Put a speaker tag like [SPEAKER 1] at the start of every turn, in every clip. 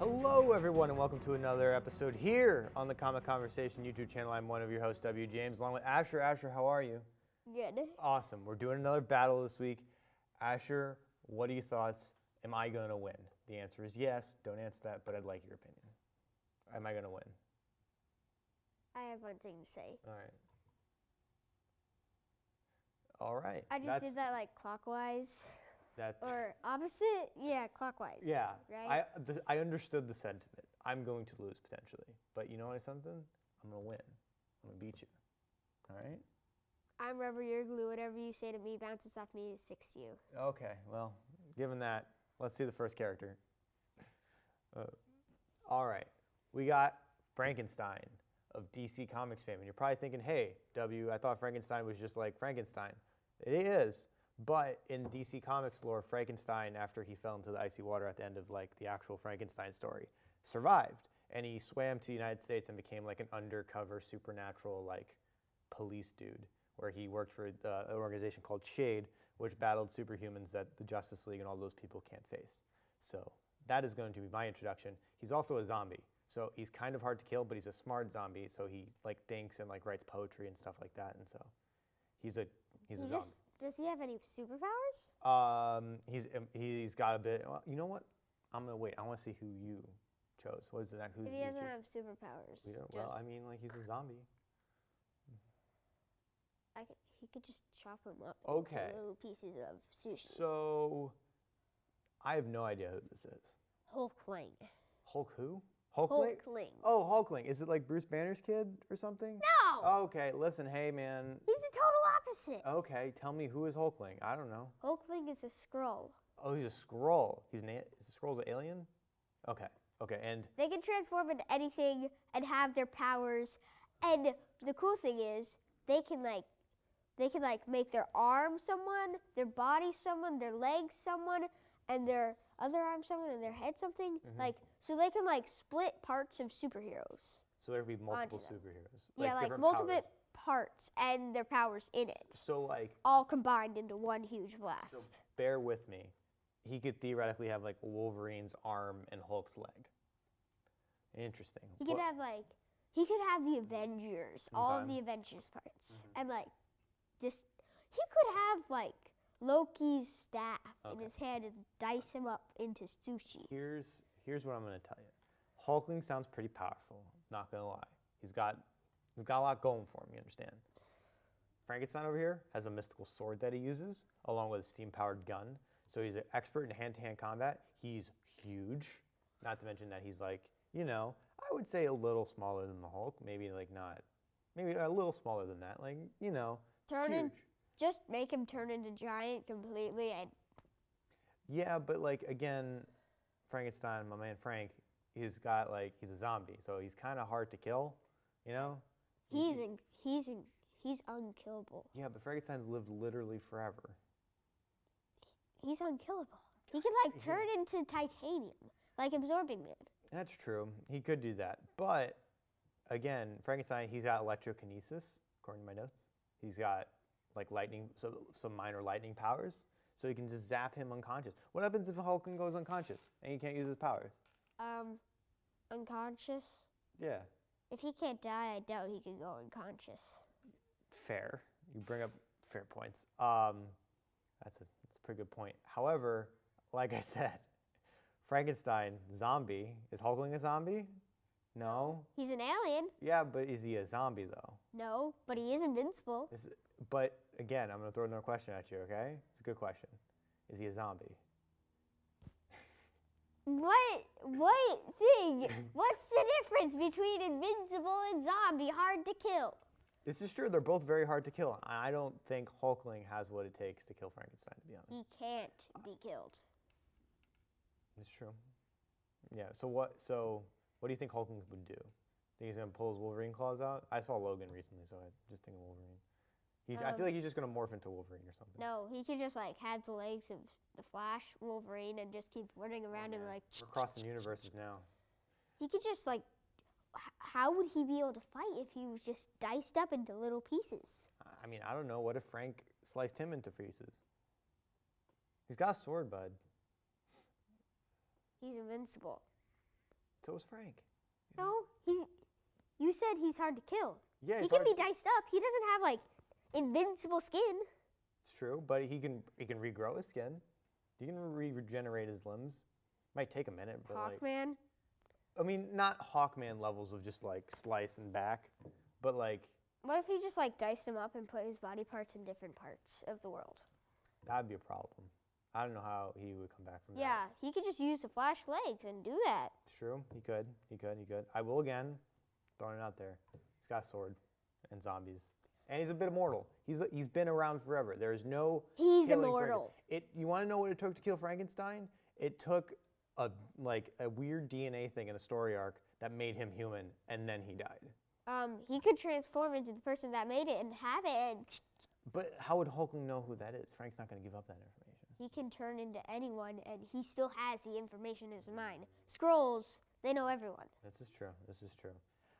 [SPEAKER 1] Hello, everyone, and welcome to another episode here on the Comic Conversation YouTube channel. I'm one of your hosts, W. James, along with Asher. Asher, how are you?
[SPEAKER 2] Good.
[SPEAKER 1] Awesome. We're doing another battle this week. Asher, what are your thoughts? Am I going to win? The answer is yes. Don't answer that, but I'd like your opinion. Am I going to win?
[SPEAKER 2] I have one thing to say.
[SPEAKER 1] All right. All right.
[SPEAKER 2] I just did that like clockwise.
[SPEAKER 1] That's
[SPEAKER 2] or opposite? Yeah, clockwise.
[SPEAKER 1] yeah.
[SPEAKER 2] Right?
[SPEAKER 1] I understood the sentiment. I'm going to lose potentially, but you know what? Something? I'm going to win. I'm going to beat you. All right?
[SPEAKER 2] I'm rubber, you're glue. Whatever you say to me bounces off me and sticks to you.
[SPEAKER 1] Okay. Well, given that, let's see the first character. All right. We got Frankenstein of DC Comics fame. And you're probably thinking, hey, W, I thought Frankenstein was just like Frankenstein. It is. But in DC Comics lore, Frankenstein, after he fell into the icy water at the end of like the actual Frankenstein story, survived. And he swam to the United States and became like an undercover supernatural like police dude, where he worked for an organization called Shade, which battled superhumans that the Justice League and all those people can't face. So that is going to be my introduction. He's also a zombie. So he's kind of hard to kill, but he's a smart zombie. So he like thinks and like writes poetry and stuff like that. And so he's a zombie.
[SPEAKER 2] Does he have any superpowers?
[SPEAKER 1] He's got a bit. Well, you know what? I'm gonna wait. I want to see who you chose. What is that?
[SPEAKER 2] If he doesn't have superpowers.
[SPEAKER 1] Well, I mean, like he's a zombie.
[SPEAKER 2] He could just chop him up
[SPEAKER 1] Okay.
[SPEAKER 2] into little pieces of sushi.
[SPEAKER 1] So, I have no idea who this is.
[SPEAKER 2] Hulkling.
[SPEAKER 1] Hulk who? Hulkling?
[SPEAKER 2] Hulkling.
[SPEAKER 1] Oh, Hulkling. Is it like Bruce Banner's kid or something?
[SPEAKER 2] No!
[SPEAKER 1] Okay, listen, hey man.
[SPEAKER 2] He's the total opposite.
[SPEAKER 1] Okay, tell me who is Hulkling? I don't know.
[SPEAKER 2] Hulkling is a Skrull.
[SPEAKER 1] Oh, he's a Skrull. Is the Skrull's an alien? Okay, and
[SPEAKER 2] They can transform into anything and have their powers. And the cool thing is, they can make their arm someone, their body someone, their legs someone, and their other arm someone, and their head something. So they can split parts of superheroes.
[SPEAKER 1] so there could be multiple superheroes.
[SPEAKER 2] Yeah,
[SPEAKER 1] different
[SPEAKER 2] multiple
[SPEAKER 1] powers.
[SPEAKER 2] parts and their powers in it.
[SPEAKER 1] So
[SPEAKER 2] all combined into one huge blast.
[SPEAKER 1] So bear with me. He could theoretically have like Wolverine's arm and Hulk's leg. Interesting.
[SPEAKER 2] He could have the Avengers, all of the Avengers parts, and he could have Loki's staff in his hand and dice him up into sushi.
[SPEAKER 1] Here's what I'm going to tell you. Hulkling sounds pretty powerful, not going to lie. He's got a lot going for him, you understand? Frankenstein over here has a mystical sword that he uses, along with a steam-powered gun. So he's an expert in hand-to-hand combat. He's huge, not to mention that he's I would say a little smaller than the Hulk. Maybe a little smaller than that. Huge.
[SPEAKER 2] Just make him turn into giant completely and...
[SPEAKER 1] Yeah, but again, Frankenstein, my man Frank, he's a zombie, so he's kind of hard to kill, you know?
[SPEAKER 2] He's unkillable.
[SPEAKER 1] Yeah, but Frankenstein's lived literally forever.
[SPEAKER 2] He's unkillable. He can turn into titanium, like Absorbing Man.
[SPEAKER 1] That's true. He could do that. But again, Frankenstein, he's got electrokinesis, according to my notes. He's got lightning, so some minor lightning powers. So you can just zap him unconscious. What happens if Hulkling goes unconscious and he can't use his powers?
[SPEAKER 2] Unconscious?
[SPEAKER 1] Yeah.
[SPEAKER 2] If he can't die, I doubt he can go unconscious.
[SPEAKER 1] Fair. You bring up fair points. That's a pretty good point. However, like I said, Frankenstein, zombie. Is Hulkling a zombie? No.
[SPEAKER 2] He's an alien.
[SPEAKER 1] Yeah, but is he a zombie though?
[SPEAKER 2] No, but he is invincible.
[SPEAKER 1] But again, I'm going to throw another question at you, okay? It's a good question. Is he a zombie?
[SPEAKER 2] What thing? What's the difference between invincible and zombie? Hard to kill.
[SPEAKER 1] This is true. They're both very hard to kill. I don't think Hulkling has what it takes to kill Frankenstein, to be honest.
[SPEAKER 2] He can't be killed.
[SPEAKER 1] It's true. Yeah, so what do you think Hulkling would do? Think he's going to pull his Wolverine claws out? I saw Logan recently, so I just think of Wolverine. I feel like he's just going to morph into Wolverine or something.
[SPEAKER 2] No, he could just have the legs of the Flash, Wolverine, and just keep running around and
[SPEAKER 1] We're crossing universes now.
[SPEAKER 2] He could just how would he be able to fight if he was just diced up into little pieces?
[SPEAKER 1] I mean, I don't know. What if Frank sliced him into pieces? He's got a sword, bud.
[SPEAKER 2] He's invincible.
[SPEAKER 1] So is Frank.
[SPEAKER 2] No, you said he's hard to kill.
[SPEAKER 1] Yeah,
[SPEAKER 2] He can be diced up. He doesn't have like invincible skin.
[SPEAKER 1] It's true, but he can regrow his skin. He can regenerate his limbs. Might take a minute, but
[SPEAKER 2] Hawkman.
[SPEAKER 1] I mean, not Hawkman levels of just like slice and back, but like.
[SPEAKER 2] What if he just like diced him up and put his body parts in different parts of the world?
[SPEAKER 1] That'd be a problem. I don't know how he would come back from that.
[SPEAKER 2] Yeah, he could just use the Flash legs and do that.
[SPEAKER 1] It's true. He could. I will again. Throwing it out there. He's got a sword and zombies. And he's a bit immortal. He's been around forever. There's no.
[SPEAKER 2] He's immortal.
[SPEAKER 1] You want to know what it took to kill Frankenstein? It took a weird DNA thing in a story arc that made him human, and then he died.
[SPEAKER 2] He could transform into the person that made it and have it, and
[SPEAKER 1] But how would Hulkling know who that is? Frank's not going to give up that information.
[SPEAKER 2] he can turn into anyone, and he still has the information in his mind. Skrulls, they know everyone.
[SPEAKER 1] This is true.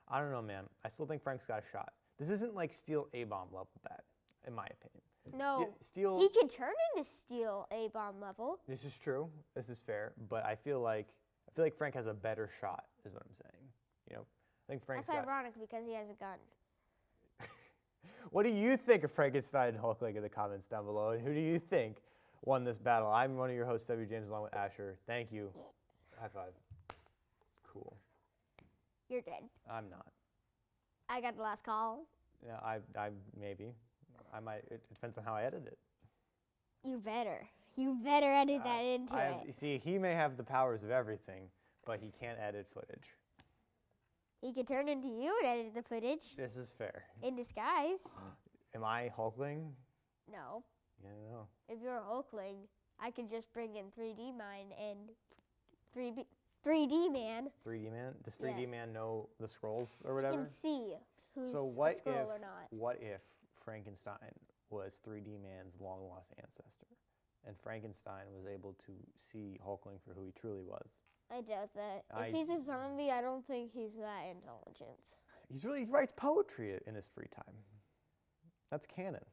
[SPEAKER 1] I don't know, man. I still think Frank's got a shot. This isn't like Steel A-Bomb level bad, in my opinion.
[SPEAKER 2] No,
[SPEAKER 1] Steel.
[SPEAKER 2] he can turn into Steel A-Bomb level.
[SPEAKER 1] This is true. This is fair. But I feel like Frank has a better shot, is what I'm saying. You know, I think Frank's
[SPEAKER 2] That's ironic because he has a gun.
[SPEAKER 1] What do you think of Frankenstein and Hulkling in the comments down below? And who do you think won this battle? I'm one of your hosts, W. James, along with Asher. Thank you. High five. Cool.
[SPEAKER 2] You're dead.
[SPEAKER 1] I'm not.
[SPEAKER 2] I got the last call.
[SPEAKER 1] Yeah, I maybe. I might. It depends on how I edit it.
[SPEAKER 2] You better. You better edit that into it.
[SPEAKER 1] See, he may have the powers of everything, but he can't edit footage.
[SPEAKER 2] He could turn into you and edit the footage.
[SPEAKER 1] This is fair.
[SPEAKER 2] In disguise.
[SPEAKER 1] Am I Hulkling?
[SPEAKER 2] No.
[SPEAKER 1] Yeah, no.
[SPEAKER 2] If you're a Hulkling, I could just bring in 3D Mind and 3D Man.
[SPEAKER 1] 3D Man? Does 3D Man know the scrolls or whatever?
[SPEAKER 2] You can see who's
[SPEAKER 1] So
[SPEAKER 2] a scroll or not.
[SPEAKER 1] what if Frankenstein was 3D Man's long-lost ancestor, and Frankenstein was able to see Hulkling for who he truly was?
[SPEAKER 2] I doubt that. If he's a zombie, I don't think he's that intelligent.
[SPEAKER 1] He writes poetry in his free time. That's canon.